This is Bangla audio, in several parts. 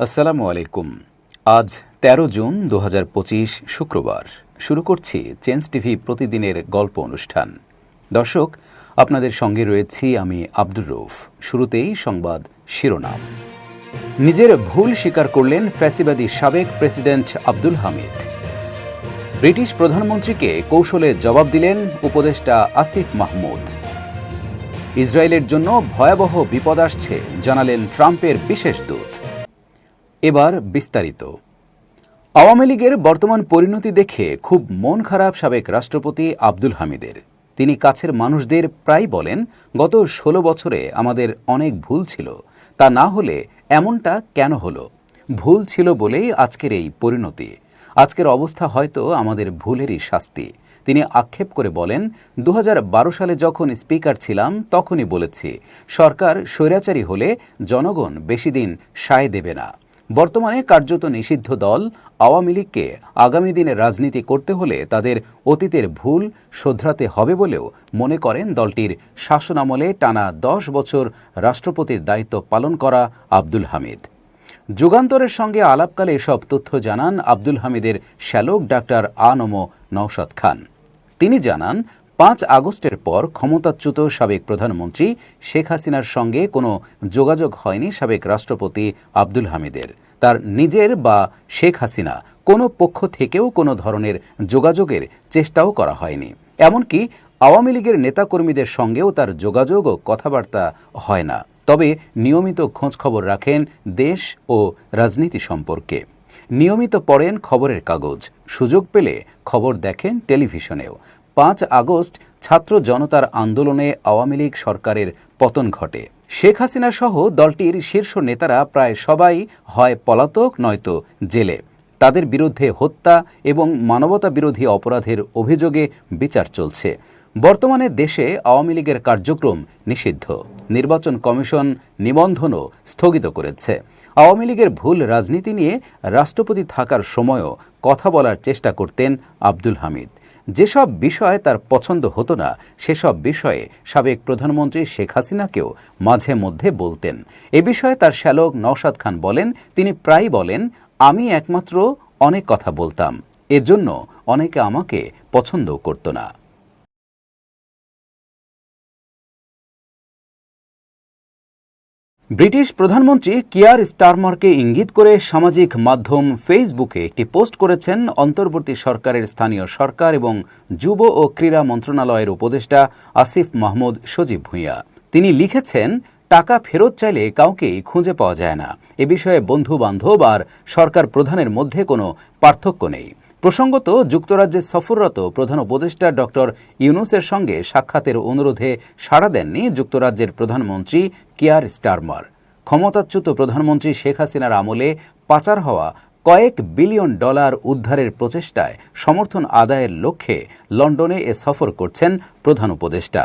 আসসালামু আলাইকুম। আজ ১৩ জুন ২০২৫ শুক্রবার। শুরু করছি চেঞ্জ টিভি প্রতিদিনের গল্প অনুষ্ঠান। দর্শক, আপনাদের সঙ্গে রয়েছি আমি আব্দুর রউফ। শুরুতেই সংবাদ শিরোনাম। নিজের ভুল স্বীকার করলেন ফ্যাসিবাদী সাবেক প্রেসিডেন্ট আব্দুল হামিদ। ব্রিটিশ প্রধানমন্ত্রীকে কৌশলে জবাব দিলেন উপদেষ্টা আসিফ মাহমুদ। ইসরায়েলের জন্য ভয়াবহ বিপদ আসছে জানালেন ট্রাম্পের বিশেষ দূত। এবার বিস্তারিত। আওয়ামী লীগের বর্তমান পরিণতি দেখে খুব মন খারাপ সাবেক রাষ্ট্রপতি আব্দুল হামিদের। তিনি কাছের মানুষদের প্রায় বলেন, গত ১৬ বছরে আমাদের অনেক ভুল ছিল, তা না হলে এমনটা কেন হলো? ভুল ছিল বলেই আজকের এই পরিণতি। আজকের অবস্থা হয়তো আমাদের ভুলেরই শাস্তি। তিনি আক্ষেপ করে বলেন, ২০১২ সালে যখন স্পিকার ছিলাম তখনই বলেছি, সরকার স্বৈরাচারী হলে জনগণ বেশি দিন সায় দেবে না। বর্তমানে কার্যত নিষিদ্ধ দল আওয়ামী লীগকে আগামী দিনে রাজনীতি করতে হলে তাদের অতীতের ভুল শোধরাতে হবে বলেও মনে করেন দলটির শাসনামলে টানা ১০ বছর রাষ্ট্রপতির দায়িত্ব পালন করা আব্দুল হামিদ। যুগান্তরের সঙ্গে আলাপকালে এসব তথ্য জানান আব্দুল হামিদের শ্যালক ডাক্তার আ.ন.ম নওশাদ খান। তিনি জানান, ৫ আগস্টের পর ক্ষমতাচ্যুত সাবেক প্রধানমন্ত্রী শেখ হাসিনার সঙ্গে কোনো যোগাযোগ হয়নি সাবেক রাষ্ট্রপতি আব্দুল হামিদের। তার নিজের বা শেখ হাসিনা কোনো পক্ষ থেকেও কোনো ধরনের যোগাযোগের চেষ্টাও করা হয়নি। এমনকি আওয়ামী লীগের নেতাকর্মীদের সঙ্গেও তার যোগাযোগ ও কথাবার্তা হয় না। তবে নিয়মিত খোঁজখবর রাখেন দেশ ও রাজনীতি সম্পর্কে। নিয়মিত পড়েন খবরের কাগজ, সুযোগ পেলে খবর দেখেন টেলিভিশনেও। ৫ আগস্ট ছাত্র জনতার আন্দোলনে আওয়ামী লীগ সরকারের পতন ঘটে। শেখ হাসিনা সহ দলটির শীর্ষ নেতারা প্রায় সবাই হয় পলাতক নয়তো জেলে। তাদের বিরুদ্ধে হত্যা এবং মানবতা বিরোধী অপরাধের অভিযোগে বিচার চলছে। বর্তমানে দেশে আওয়ামী লীগের কার্যক্রম নিষিদ্ধ। নির্বাচন কমিশন নিবন্ধনও স্থগিত করেছে। আওয়ামী লীগের ভুল রাজনীতি নিয়ে রাষ্ট্রপতি থাকার সময়ও কথা বলার চেষ্টা করতেন আব্দুল হামিদ। যেসব বিষয় তার পছন্দ হতো না, সেসব বিষয়ে সাবেক প্রধানমন্ত্রী শেখ হাসিনাকেও মাঝে মধ্যে বলতেন। এ বিষয়ে তার শ্যালক নওশাদ খান বলেন, তিনি প্রায়ই বলেন, আমি একমাত্র অনেক কথা বলতাম, এজন্য অনেকে আমাকে পছন্দ করত না। ব্রিটিশ প্রধানমন্ত্রী কিয়ার স্টারমারকে ইঙ্গিত করে সামাজিক মাধ্যম ফেসবুকে একটি পোস্ট করেছেন অন্তর্বর্তী সরকারের স্থানীয় সরকার এবং যুব ও ক্রীড়া মন্ত্রণালয়ের উপদেষ্টা আসিফ মাহমুদ সজীব ভুঁইয়া। তিনি লিখেছেন, টাকা ফেরত চাইলে কাউকেই খুঁজে পাওয়া যায় না। এ বিষয়ে বন্ধু বান্ধব আর সরকার প্রধানের মধ্যে কোনো পার্থক্য নেই। প্রসঙ্গত, যুক্তরাজ্যে সফররত প্রধান উপদেষ্টা ডক্টর ইউনূসের সঙ্গে সাক্ষাতের অনুরোধে সাড়া দেননি যুক্তরাজ্যের প্রধানমন্ত্রী কিয়ার স্টারমার। ক্ষমতাচ্যুত প্রধানমন্ত্রী শেখ হাসিনার আমলে পাচার হওয়া কয়েক বিলিয়ন ডলার উদ্ধারের প্রচেষ্টায় সমর্থন আদায়ের লক্ষ্যে লন্ডনে এ সফর করছেন প্রধান উপদেষ্টা।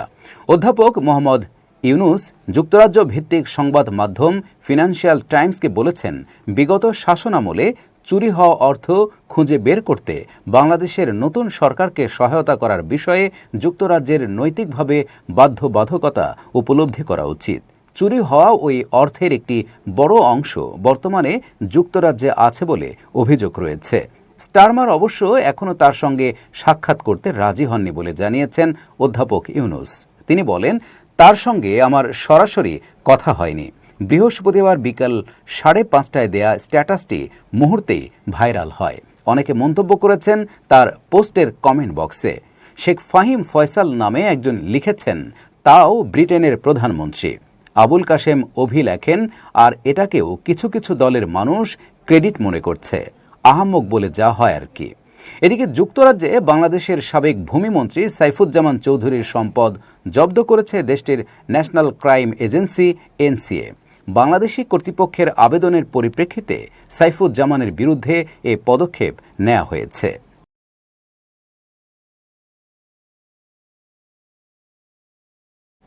অধ্যাপক মোহাম্মদ ইউনূস যুক্তরাজ্য ভিত্তিক সংবাদ মাধ্যম ফিনান্সিয়াল টাইমসকে বলেছেন, বিগত শাসনামলে চুরি হওয়া অর্থ খুঁজে বের করতে বাংলাদেশের নতুন সরকারকে সহায়তা করার বিষয়ে যুক্তরাজ্যের নৈতিকভাবে বাধ্যবাধকতা উপলব্ধি করা উচিত। চুরি হওয়া ওই অর্থের একটি বড় অংশ বর্তমানে যুক্তরাজ্যে আছে বলে অভিযোগ রয়েছে। স্টারমার অবশ্য এখনও তার সঙ্গে সাক্ষাৎ করতে রাজি হননি বলে জানিয়েছেন অধ্যাপক ইউনূস। তিনি বলেন, তার সঙ্গে আমার সরাসরি কথা হয়নি। বৃহস্পতিবার বিকাল 5:30টায় দেয়া স্ট্যাটাসটি মুহূর্তেই ভাইরাল হয়। অনেকে মন্তব্য করেছেন তার পোস্টের কমেন্ট বক্সে। শেখ ফাহিম ফয়সাল নামে একজন লিখেছেন, তাও ব্রিটেনের প্রধানমন্ত্রী। আবুল কাশেম অভি লেখেন, আর এটাকেও কিছু কিছু দলের মানুষ ক্রেডিট মনে করছে, আহাম্মক বলে যা হয় আর কি। এদিকে যুক্তরাজ্যে বাংলাদেশের সাবেক ভূমিমন্ত্রী সাইফুজ্জামান চৌধুরীর সম্পদ জব্দ করেছে দেশটির national crime agency NCA. Bangladeshi কর্তৃপক্ষের আবেদনের পরিপ্রেক্ষিতে সাইফুজ্জামানের বিরুদ্ধে এ পদক্ষেপ নেওয়া হয়েছে।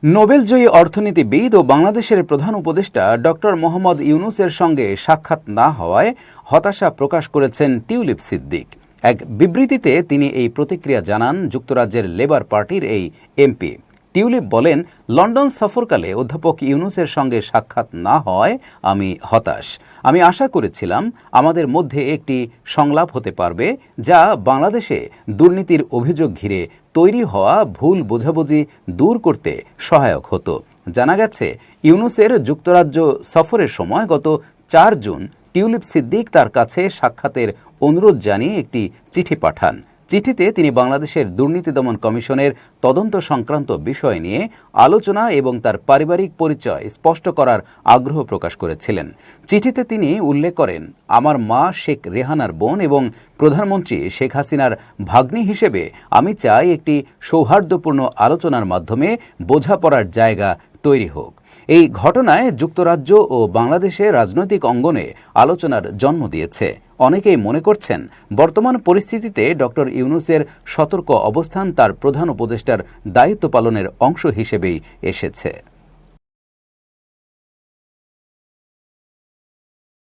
নোবেলজয়ী অর্থনীতিবিদ ও বাংলাদেশের প্রধান উপদেষ্টা ডক্টর মোহাম্মদ ইউনূসের সঙ্গে সাক্ষাৎ না হওয়ায় হতাশা প্রকাশ করেছেন টিউলিপ সিদ্দিক। এক বিবৃতিতে তিনি এই প্রতিক্রিয়া জানান যুক্তরাজ্যের লেবার পার্টির এই এমপি। টিউলিপ বলেন, লন্ডন সফরকালে অধ্যাপক ইউনূসের সঙ্গে সাক্ষাৎ না হয় আমি হতাশ। আমি আশা করেছিলাম আমাদের মধ্যে একটি সংলাপ হতে পারবে যা বাংলাদেশে দুর্নীতির অভিযোগ ঘিরে তৈরি হওয়া ভুল বোঝাবুঝি দূর করতে সহায়ক হতো। জানা গেছে, ইউনূসের যুক্তরাজ্য সফরের সময় গত 4 জুন টিউলিপ সিদ্দিক তার কাছে সাক্ষাতের অনুরোধ জানিয়ে একটি চিঠি পাঠান। চিঠিতে তিনি বাংলাদেশের দুর্নীতি দমন কমিশনের তদন্ত সংক্রান্ত বিষয় নিয়ে আলোচনা এবং তার পারিবারিক পরিচয় স্পষ্ট করার আগ্রহ প্রকাশ করেছিলেন। চিঠিতে তিনি উল্লেখ করেন, আমার মা শেখ রেহানার বোন এবং প্রধানমন্ত্রী শেখ হাসিনার ভাগ্নি হিসেবে আমি চাই একটি সৌহার্দ্যপূর্ণ আলোচনার মাধ্যমে বোঝাপড়ার জায়গা তৈরি হোক। এই ঘটনায় যুক্তরাজ্য ও বাংলাদেশের রাজনৈতিক অঙ্গনে আলোচনার জন্ম দিয়েছে। অনেকেই মনে করছেন, বর্তমান পরিস্থিতিতে ডক্টর ইউনূসের সতর্ক অবস্থান তার প্রধান উপদেষ্টার দায়িত্ব পালনের অংশ হিসেবেই এসেছে।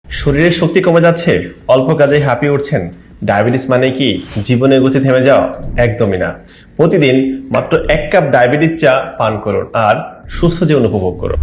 শরীরের শক্তি কমে যাচ্ছে, অল্প কাজে হাঁপিয়ে উঠছেন। ডায়াবেটিস মানে কি জীবনের গতি থেমে যাওয়া? একদমই না। প্রতিদিন মাত্র 1 কাপ ডায়াবেটিস চা পান করুন আর সুস্থ জীবন উপভোগ করুন।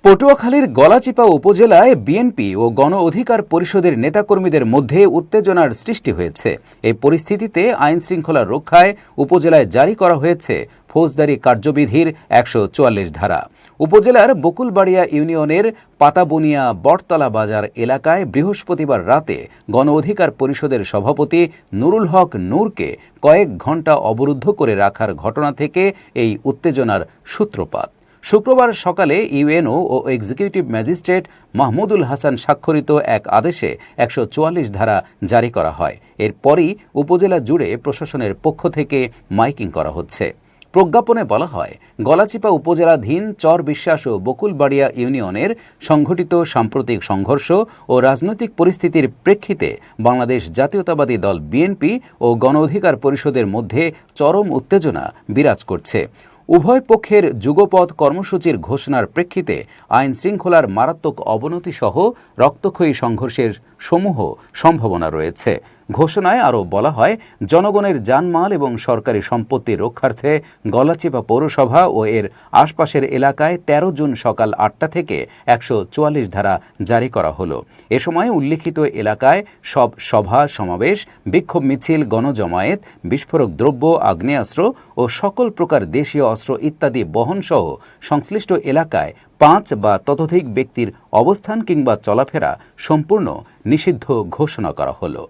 পটুয়াখালীর গলাচিপা উপজেলায় বিএনপি ও গণ অধিকার পরিষদের নেতাকর্মীদের মধ্যে উত্তেজনার সৃষ্টি হয়েছে। এই পরিস্থিতিতে আইন শৃঙ্খলা রক্ষায় উপজেলায় জারি করা হয়েছে ফৌজদারি কার্যবিধির 144 ধারা। উপজেলার বকুলবাড়িয়া ইউনিয়নের পাতাবনিয়া বটতলা বাজার এলাকায় বৃহস্পতিবার রাতে গণ অধিকার পরিষদের সভাপতি নুরুল হক নূরকে কয়েক ঘণ্টা অবরুদ্ধ করে রাখার ঘটনা থেকে এই উত্তেজনার সূত্রপাত। শুক্রবার সকালে ইউএনও ও এক্সিকিউটিভ ম্যাজিস্ট্রেট মাহমুদুল হাসান স্বাক্ষরিত এক আদেশে 144 ধারা জারি করা হয়। এরপরই উপজেলা জুড়ে প্রশাসনের পক্ষ থেকে মাইকিং করা হচ্ছে। প্রজ্ঞাপনে বলা হয়, গলাচিপা উপজেলাধীন চর বিশ্বাস ও বকুলবাড়িয়া ইউনিয়নের সংঘটিত সাম্প্রতিক সংঘর্ষ ও রাজনৈতিক পরিস্থিতির প্রেক্ষিতে বাংলাদেশ জাতীয়তাবাদী দল বিএনপি ও গণ অধিকার পরিষদের মধ্যে চরম উত্তেজনা বিরাজ করছে। উভয় পক্ষের যুগপৎ কর্মসূচির ঘোষণার প্রেক্ষিতে আইন শৃঙ্খলার মারাত্মক অবনতিসহ রক্তক্ষয়ী সংঘর্ষের সমূহ সম্ভাবনা রয়েছে। ঘোষণায় আরও বলা হয়, জনগণের জানমাল এবং সরকারি সম্পত্তি রক্ষার্থে গলাচিপা পৌরসভা ও এর আশপাশের এলাকায় 13 জুন সকাল 8টা থেকে 144 ধারা জারি করা হলো। এ সময় উল্লিখিত এলাকায় সব সভা সমাবেশ, বিক্ষোভ মিছিল, গণজমায়েত, বিস্ফোরক দ্রব্য, আগ্নেয়াস্ত্র ও সকল প্রকার দেশীয় অস্ত্র ইত্যাদি বহনসহ সংশ্লিষ্ট এলাকায় 5 বা ততোধিক ব্যক্তির অবস্থান কিংবা চলাফেরা সম্পূর্ণ নিষিদ্ধ ঘোষণা করা হলো।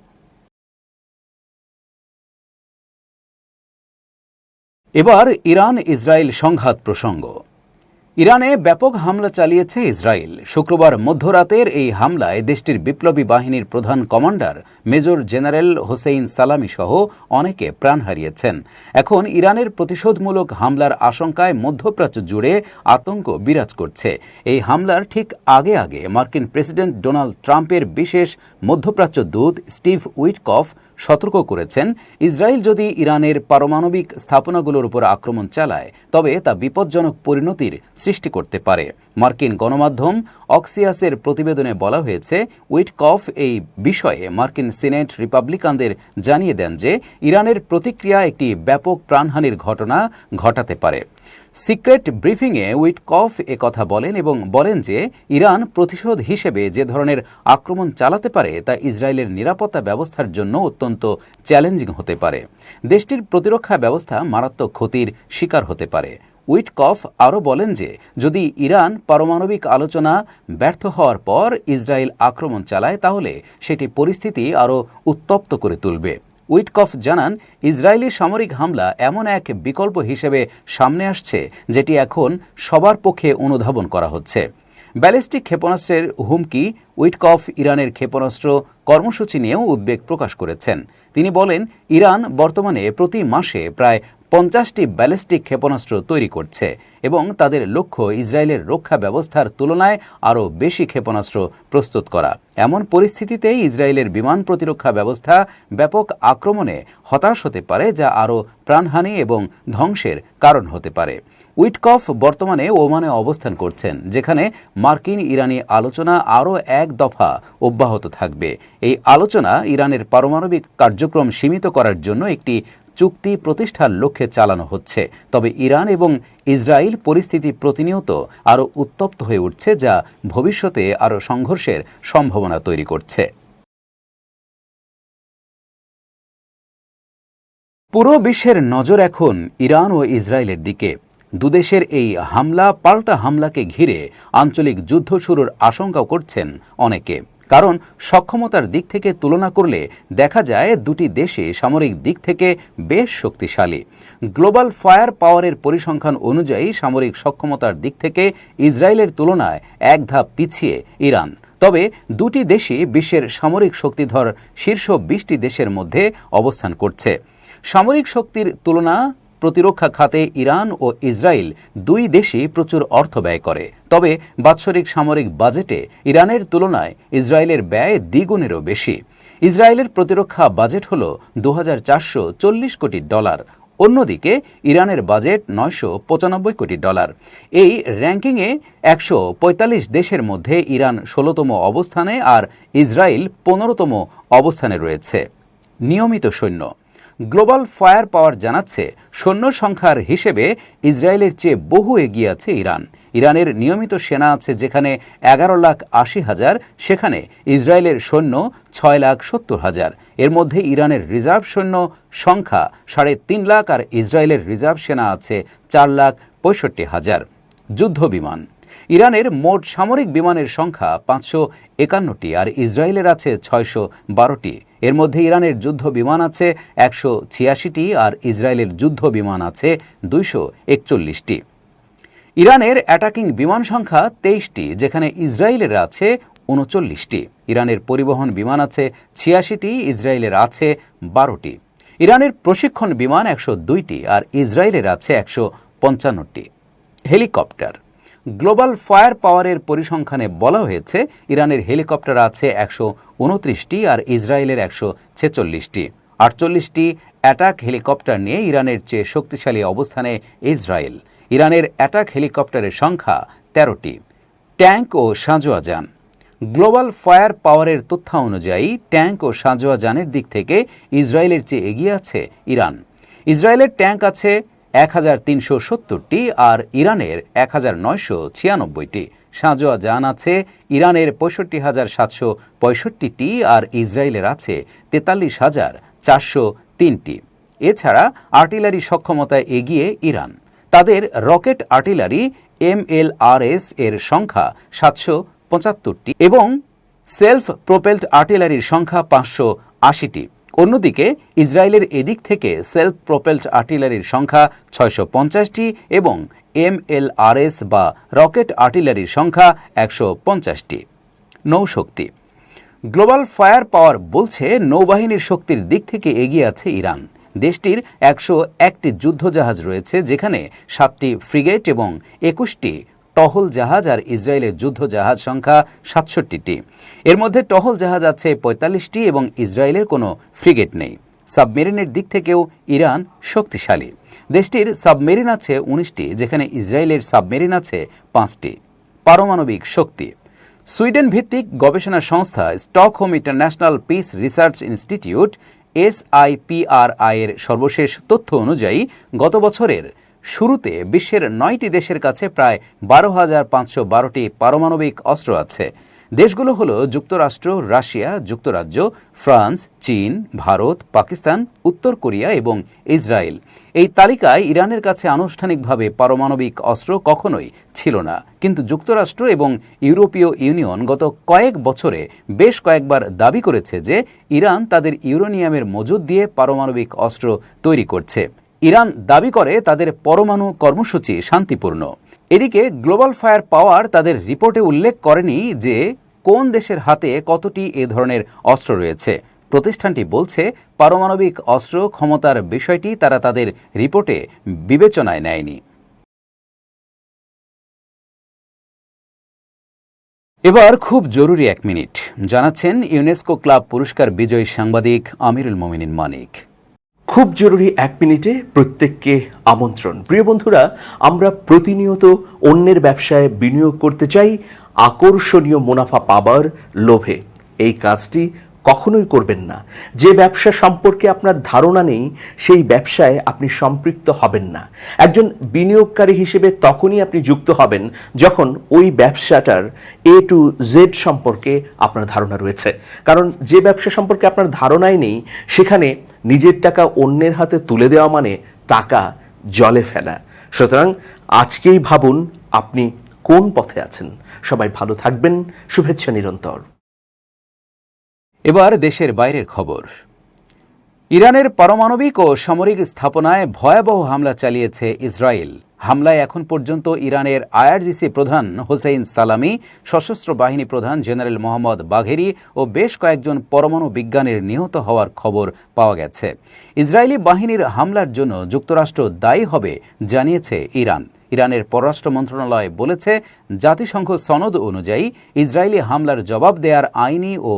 এবার ইরান ইসরায়েল সংঘাত প্রসঙ্গ। ইরানে ব্যাপক হামলা চালিয়েছে ইসরায়েল। শুক্রবার মধ্যরাতের এই হামলায় দেশটির বিপ্লবী বাহিনীর প্রধান কমান্ডার মেজর জেনারেল হোসেইন সালামি সহ অনেকে প্রাণ হারিয়েছেন। এখন ইরানের প্রতিশোধমূলক হামলার আশঙ্কায় মধ্যপ্রাচ্য জুড়ে আতঙ্ক বিরাজ করছে। এই হামলার ঠিক আগে আগে মার্কিন প্রেসিডেন্ট ডোনাল্ড ট্রাম্পের বিশেষ মধ্যপ্রাচ্য দূত স্টিভ উইটকফ সতর্ক করেছেন, ইসরায়েল যদি ইরানের পারমাণবিক স্থাপনাগুলোর উপর আক্রমণ চালায় তবে তা বিপজ্জনক পরিণতির সৃষ্টি করতে পারে। মার্কিন গণমাধ্যম অক্সিয়াসের প্রতিবেদনে বলা হয়েছে, উইটকফ এই বিষয়ে মার্কিন সিনেট রিপাবলিকানদের জানিয়ে দেন যে ইরানের প্রতিক্রিয়া একটি ব্যাপক প্রাণহানির ঘটনা ঘটাতে পারে। সিক্রেট ব্রিফিংয়ে উইটকফ কথা বলেন এবং বলেন যে ইরান প্রতিশোধ হিসেবে যে ধরনের আক্রমণ চালাতে পারে তা ইসরায়েলের নিরাপত্তা ব্যবস্থার জন্য অত্যন্ত চ্যালেঞ্জিং হতে পারে। দেশটির প্রতিরক্ষা ব্যবস্থা মারাত্মক ক্ষতির শিকার হতে পারে। উইটকফ আরও বলেন যে যদি ইরান পারমাণবিক আলোচনা ব্যর্থ হওয়ার পর ইসরায়েল আক্রমণ চালায় তাহলে সেটি পরিস্থিতি আরও উত্তপ্ত করে তুলবে। উইটকফ জানান, ইসরায়েলি সামরিক হামলা এমন এক বিকল্প হিসেবে সামনে আসছে যেটি এখন সবার পক্ষে অনুধাবন করা হচ্ছে। ব্যালিস্টিক ক্ষেপণাস্ত্রের হুমকি। উইটকফ ইরানের ক্ষেপণাস্ত্র কর্মসূচি নিয়েও উদ্বেগ প্রকাশ করেছেন। তিনি বলেন, ইরান বর্তমানে প্রতি মাসে প্রায় 50টি ব্যালিস্টিক ক্ষেপণাস্ত্র তৈরি করছে এবং তাদের লক্ষ্য ইসরায়েলের রক্ষা ব্যবস্থার তুলনায় আরও বেশি ক্ষেপণাস্ত্র প্রস্তুত করা। এমন পরিস্থিতিতে ইসরায়েলের বিমান প্রতিরক্ষা ব্যবস্থা ব্যাপক আক্রমণে হতাশ হতে পারে, যা আরও প্রাণহানি এবং ধ্বংসের কারণ হতে পারে। উইটকফ বর্তমানে ওমানে অবস্থান করছেন, যেখানে মার্কিন ইরানি আলোচনা আরও এক দফা অব্যাহত থাকবে। এই আলোচনা ইরানের পারমাণবিক কার্যক্রম সীমিত করার জন্য একটি চুক্তি প্রতিষ্ঠার লক্ষ্যে চালানো হচ্ছে। তবে ইরান এবং ইসরায়েল পরিস্থিতি প্রতিনিয়ত আরও উত্তপ্ত হয়ে উঠছে, যা ভবিষ্যতে আরও সংঘর্ষের সম্ভাবনা তৈরি করছে। পুরো বিশ্বের নজর এখন ইরান ও ইসরায়েলের দিকে। দুদেশের এই হামলা পাল্টা হামলাকে ঘিরে আঞ্চলিক যুদ্ধ শুরুর আশঙ্কা করছেন অনেকে। কারণ সক্ষমতার দিক থেকে তুলনা করলে দেখা যায় দুটি দেশে সামরিক দিক থেকে বেশ শক্তিশালী। গ্লোবাল ফায়ার পাওয়ারের পরিসংখ্যান অনুযায়ী সামরিক সক্ষমতার দিক থেকে ইসরায়েলের তুলনায় এক ধাপ পিছিয়ে ইরান। তবে দুটি দেশই বিশ্বের সামরিক শক্তিধর শীর্ষ 20টি দেশের মধ্যে অবস্থান করছে। সামরিক শক্তির তুলনা প্রতিরক্ষা খাতে ইরান ও ইসরায়েল দুই দেশই প্রচুর অর্থ ব্যয় করে। তবে বাৎসরিক সামরিক বাজেটে ইরানের তুলনায় ইসরায়েলের ব্যয় দ্বিগুণেরও বেশি। ইসরায়েলের প্রতিরক্ষা বাজেট হল $2,440 কোটি। অন্যদিকে ইরানের বাজেট $995 কোটি। এই র্যাঙ্কিংয়ে 145 দেশের মধ্যে ইরান 16তম অবস্থানে আর ইসরায়েল 15তম অবস্থানে রয়েছে। নিয়মিত সৈন্য। গ্লোবাল ফায়ার পাওয়ার জানাচ্ছে, সৈন্য সংখ্যার হিসেবে ইসরায়েলের চেয়ে বহু এগিয়ে আছে ইরান। ইরানের নিয়মিত সেনা আছে যেখানে 11,80,000, সেখানে ইসরায়েলের সৈন্য 6,70,000। এর মধ্যে ইরানের রিজার্ভ সৈন্য সংখ্যা 3.5 লাখ আর ইসরায়েলের রিজার্ভ সেনা আছে 4,65,000। যুদ্ধ বিমান। ইরানের মোট সামরিক বিমানের সংখ্যা 551টি আর ইসরায়েলের আছে 612টি। এর মধ্যে ইরানের যুদ্ধ বিমান আছে 186টি আর ইসরায়েলের যুদ্ধ বিমান আছে 241টি। ইরানের অ্যাটাকিং বিমান সংখ্যা 23টি, যেখানে ইসরায়েলের আছে 39টি। ইরানের পরিবহন বিমান আছে 86টি, ইসরায়েলের আছে 12টি। ইরানের প্রশিক্ষণ বিমান 102টি আর ইসরায়েলের আছে 155টি। হেলিকপ্টার। গ্লোবাল ফায়ার পাওয়ারের পরিসংখ্যানে বলা হয়েছে ইরানের হেলিকপ্টার আছে 129টি আর ইসরায়েলের 146টি। 48টি অ্যাটাক হেলিকপ্টার নিয়ে ইরানের চেয়ে শক্তিশালী অবস্থানে ইসরায়েল। ইরানের অ্যাটাক হেলিকপ্টারের সংখ্যা 13টি। ট্যাঙ্ক ও সাঁজোয়া যান। গ্লোবাল ফায়ার পাওয়ারের তথ্য অনুযায়ী ট্যাঙ্ক ও সাঁজোয়া যানের দিক থেকে ইসরায়েলের চেয়ে এগিয়ে আছে ইরান। ইসরায়েলের ট্যাঙ্ক আছে 1,370টি আর ইরানের 1,996টি। সাঁজোয়া যান আছে ইরানের 65,765টি আর ইসরায়েলের আছে 43,403টি। এছাড়া আর্টিলারি সক্ষমতায় এগিয়ে ইরান। তাদের রকেট আর্টিলারি MLRS এর সংখ্যা 775টি এবং সেলফ প্রোপেলড আর্টিলারির সংখ্যা 580টি। অন্যদিকে ইসরায়েলের এদিক থেকে সেলফ প্রোপেলড আর্টিলারির সংখ্যা 650টি এবং MLRS বা রকেট আর্টিলারির সংখ্যা 150টি। নৌশক্তি। গ্লোবাল ফায়ার পাওয়ার বলছে নৌবাহিনীর শক্তির দিক থেকে এগিয়ে আছে ইরান। দেশটির 101টি যুদ্ধজাহাজ রয়েছে, যেখানে 7টি ফ্রিগেট এবং 21টি টহল জাহাজ আর ইসরায়েলের যুদ্ধ জাহাজ সংখ্যা 67টি। এর মধ্যে টহল জাহাজ আছে 45টি এবং ইসরায়েলের কোনো ফ্রিগেট নেই। সাবমেরিনের দিক থেকেও ইরান শক্তিশালী। দেশটির সাবমেরিন আছে 19টি, যেখানে ইসরায়েলের সাবমেরিন আছে 5টি। পারমাণবিক শক্তি। সুইডেন ভিত্তিক গবেষণা সংস্থা Stockholm international piece research institute SIPRI এর সর্বশেষ তথ্য অনুযায়ী গত বছরের শুরুতে বিশ্বের 9টি দেশের কাছে প্রায় 12,512টি পারমাণবিক অস্ত্র আছে। দেশগুলো হলো যুক্তরাষ্ট্র, রাশিয়া, যুক্তরাজ্য, ফ্রান্স, চীন, ভারত, পাকিস্তান, উত্তর কোরিয়া এবং ইসরায়েল। এই তালিকায় ইরানের কাছে আনুষ্ঠানিকভাবে পারমাণবিক অস্ত্র কখনোই ছিল না, কিন্তু যুক্তরাষ্ট্র এবং ইউরোপীয় ইউনিয়ন গত কয়েক বছরে বেশ কয়েকবার দাবি করেছে যে ইরান তাদের ইউরেনিয়ামের মজুদ দিয়ে পারমাণবিক অস্ত্র তৈরি করছে। ইরান দাবি করে তাদের পরমাণু কর্মসূচি শান্তিপূর্ণ। এদিকে গ্লোবাল ফায়ার পাওয়ার তাদের রিপোর্টে উল্লেখ করেনি যে কোন দেশের হাতে কতটি এ ধরনের অস্ত্র রয়েছে। প্রতিষ্ঠানটি বলছে পারমাণবিক অস্ত্র ক্ষমতার বিষয়টি তারা তাদের রিপোর্টে বিবেচনায় নেয়নি। এবার খুব জরুরি 1 মিনিট জানাচ্ছেন ইউনেস্কো ক্লাব পুরস্কার বিজয়ী সাংবাদিক আমিরুল মোমিনিন মানিক। খুব জরুরি 1 মিনিটে প্রত্যেককে আমন্ত্রণ। প্রিয় বন্ধুরা, আমরা প্রতিনিয়ত অন্যের ব্যবসায় বিনিয়োগ করতে চাই আকর্ষণীয় মুনাফা পাবার লোভে। এই কাজটি কখনোই করবেন না। যে ব্যবসা সম্পর্কে আপনার ধারণা নেই সেই ব্যবসায় আপনি সম্পৃক্ত হবেন না। একজন বিনিয়োগকারী হিসেবে তখনই আপনি যুক্ত হবেন যখন ওই ব্যবসাটার A to Z সম্পর্কে আপনার ধারণা রয়েছে। কারণ যে ব্যবসা সম্পর্কে আপনার ধারণাই নেই সেখানে নিজের টাকা অন্যের হাতে তুলে দেওয়া মানে টাকা জলে ফেলা। সুতরাং আজকেই ভাবুন আপনি কোন পথে আছেন। সবাই ভালো থাকবেন, শুভেচ্ছা নিরন্তর। এবার দেশের বাইরের খবর। ইরানের পারমাণবিক ও সামরিক স্থাপনায় ভয়াবহ হামলা চালিয়েছে ইসরায়েল। হামলায় এখন পর্যন্ত ইরানের IRGC প্রধান হোসেইন সালামি, সশস্ত্র বাহিনী প্রধান জেনারেল মোহাম্মদ বাঘেরি ও বেশ কয়েকজন পরমাণু বিজ্ঞানীর নিহত হওয়ার খবর পাওয়া গেছে। ইসরায়েলি বাহিনীর হামলার জন্য যুক্তরাষ্ট্র দায়ী হবে জানিয়েছে ইরান। ইরানের পররাষ্ট্র মন্ত্রণালয় বলেছে, জাতিসংঘ সনদ অনুযায়ী ইসরায়েলি হামলার জবাব দেওয়ার আইনি ও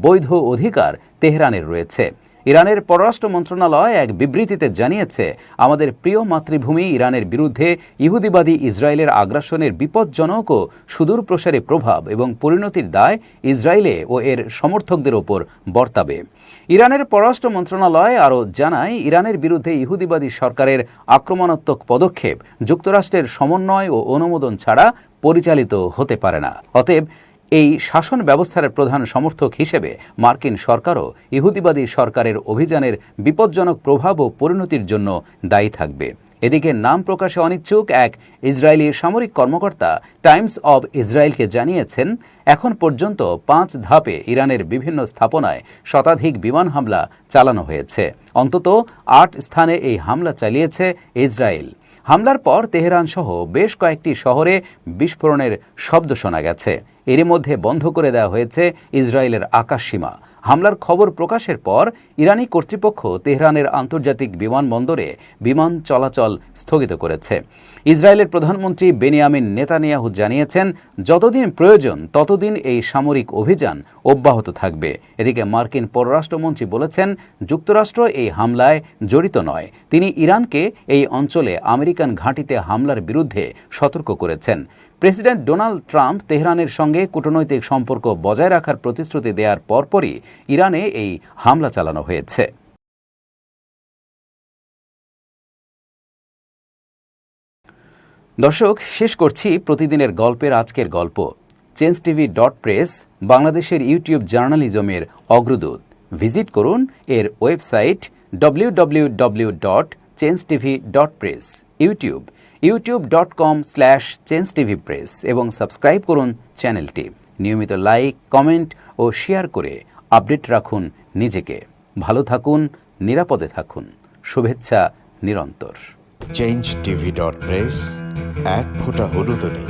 বৈধ অধিকার তেহরানের রয়েছে। ইরানের পররাষ্ট্র মন্ত্রণালয় এক বিবৃতিতে জানিয়েছে, আমাদের প্রিয় মাতৃভূমি ইরানের বিরুদ্ধে ইহুদিবাদী ইসরায়েলের আগ্রাসনের বিপজ্জনক ও সুদূরপ্রসারী প্রভাব এবং পরিণতির দায় ইসরায়েলে ও এর সমর্থকদের ওপর বর্তাবে। ইরানের পররাষ্ট্র মন্ত্রণালয় আরও জানায়, ইরানের বিরুদ্ধে ইহুদিবাদী সরকারের আক্রমণাত্মক পদক্ষেপ যুক্তরাষ্ট্রের সমন্বয় ও অনুমোদন ছাড়া পরিচালিত হতে পারে না। অতএব এই শাসন ব্যবস্থার প্রধান সমর্থক হিসেবে মার্কিন সরকারও ইহুদিবাদী সরকারের অভিযানের বিপজ্জনক প্রভাব ও পরিণতির জন্য দায়ী থাকবে। এদিকে নাম প্রকাশে অনিচ্ছুক এক ইসরায়েলি সামরিক কর্মকর্তা টাইমস অব ইসরায়েলকে জানিয়েছেন, এখন পর্যন্ত 5 ধাপে ইরানের বিভিন্ন স্থাপনায় শতাধিক বিমান হামলা চালানো হয়েছে। অন্তত 8 স্থানে এই হামলা চালিয়েছে ইসরায়েল। হামলার পর তেহরান সহ বেশ কয়েকটি শহরে বিস্ফোরণের শব্দ শোনা গেছে। এরই মধ্যে বন্ধ করে দেওয়া হয়েছে ইসরায়েলের আকাশসীমা। হামলার খবর প্রকাশের পর ইরানি কর্তৃপক্ষ তেহরানের আন্তর্জাতিক বিমানবন্দরে বিমান চলাচল স্থগিত করেছে। ইসরায়েলের প্রধানমন্ত্রী বেনিয়ামিন নেতানিয়াহু জানিয়েছেন, যতদিন প্রয়োজন ততদিন এই সামরিক অভিযান অব্যাহত থাকবে। এদিকে মার্কিন পররাষ্ট্রমন্ত্রী বলেছেন, যুক্তরাষ্ট্র এই হামলায় জড়িত নয়। তিনি ইরানকে এই অঞ্চলে আমেরিকান ঘাঁটিতে হামলার বিরুদ্ধে সতর্ক করেছেন। প্রেসিডেন্ট ডোনাল্ড ট্রাম্প তেহরানের সঙ্গে কূটনৈতিক সম্পর্ক বজায় রাখার প্রতিশ্রুতি দেওয়ার পরপরই ইরানে এই হামলা চালানো হয়েছে। দর্শক, শেষ করছি প্রতিদিনের গল্পের আজকের গল্প। changetv.press বাংলাদেশের ইউটিউব জার্নালিজমের অগ্রদূত। ভিজিট করুন এর ওয়েবসাইট www.changetv.press, ইউটিউব youtube.com/changetvpress এবং সাবস্ক্রাইব করুন চ্যানেলটি। নিয়মিত লাইক, কমেন্ট ও শেয়ার করে আপডেট রাখুন নিজেকে। ভালো থাকুন, নিরাপদে থাকুন। শুভেচ্ছা নিরন্তর। changetv.press, এক ফোঁটা হলুদও নেই।